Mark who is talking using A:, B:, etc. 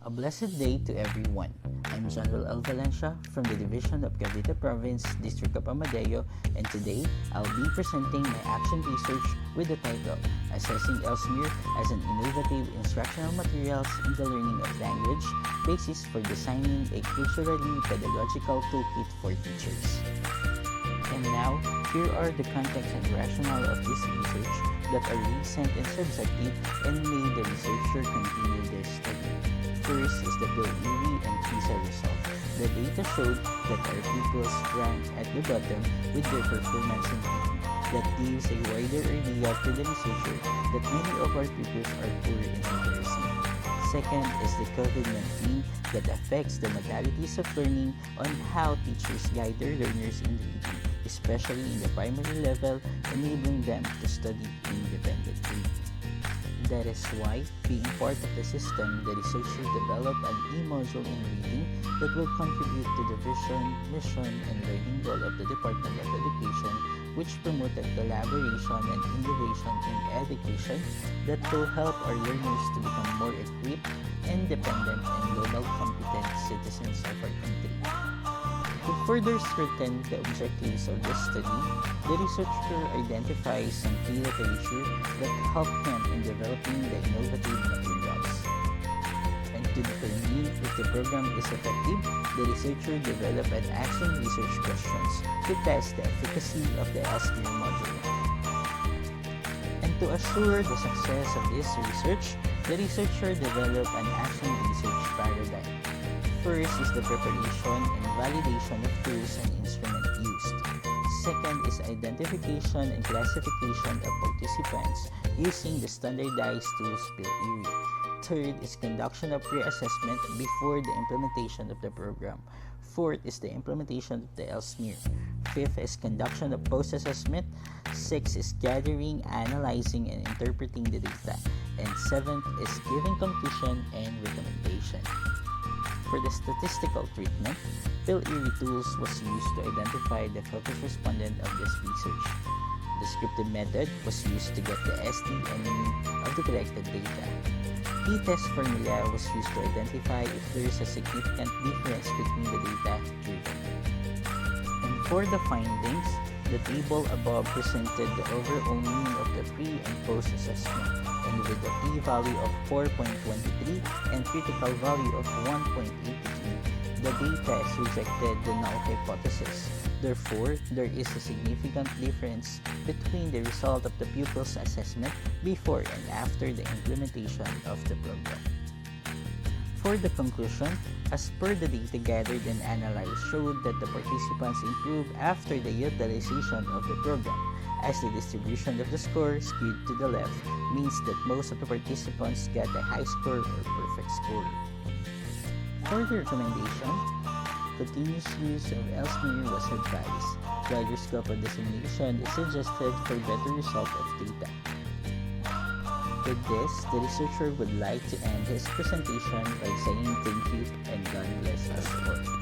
A: A blessed day to everyone. I'm Johnoel L. Valencia from the Division of Cavite Province, District of Amadeo, and today I'll be presenting my action research with the title Assessing E-Lsmir as an Innovative Instructional Materials in the Learning of Language, Basis for Designing a Culturally-Pedagogical Toolkit for Teachers. And now, here are the context and rationale of this research that are recent and subjective and made the researcher continue their study. First is the PIL-ERI and PISA result. The data showed that our pupils ranked at the bottom with their performance in reading. That gives a wider idea to the researcher that many of our pupils are poor in literacy. Second is the COVID-19 that affects the modalities of learning on how teachers guide their learners in reading, especially in the primary level, enabling them to study independently. That is why, being part of the system, the researchers developed an e-module in reading that will contribute to the vision, mission, and learning goal of the Department of Education, which promoted collaboration and innovation in education that will help our learners to become more equipped, independent, and global competent citizens of our country. To further strengthen the objectives of this study, the researcher identifies some key literature that help him in developing the innovative materials. And to determine if the program is effective, the researcher developed an action research questions to test the efficacy of the E-Lsmir module. And to assure the success of this research, the researcher developed an action research paradigm. First is the preparation and validation of tools and instruments used. Second is identification and classification of participants using the standardized tools PIL-ERI. Third is conduction of pre-assessment before the implementation of the program. Fourth is the implementation of the E-Lsmir. Fifth is conduction of post-assessment. Sixth is gathering, analyzing, and interpreting the data. And seventh is giving conclusion and recommendation. For the statistical treatment, PIL-ERI tools was used to identify the focus respondent of this research. Descriptive method was used to get the ST and mean of the collected data. Pretest formula was used to identify if there is a significant difference between the data given. And for the findings, the table above presented the overall mean of the pre- and post-assessment, and with a p-value of 4.23 and critical value of 1.83, the data has rejected the null hypothesis. Therefore, there is a significant difference between the result of the pupil's assessment before and after the implementation of the program. For the conclusion, as per the data gathered and analyzed showed that the participants improved after the utilization of the program, as the distribution of the score skewed to the left means that most of the participants got a high score or perfect score. For the recommendation, continuous use of E-Lsmir was advised. Wider scope of dissemination is suggested for better result of data. With this, the researcher would like to end his presentation by saying thank you and God bless us all.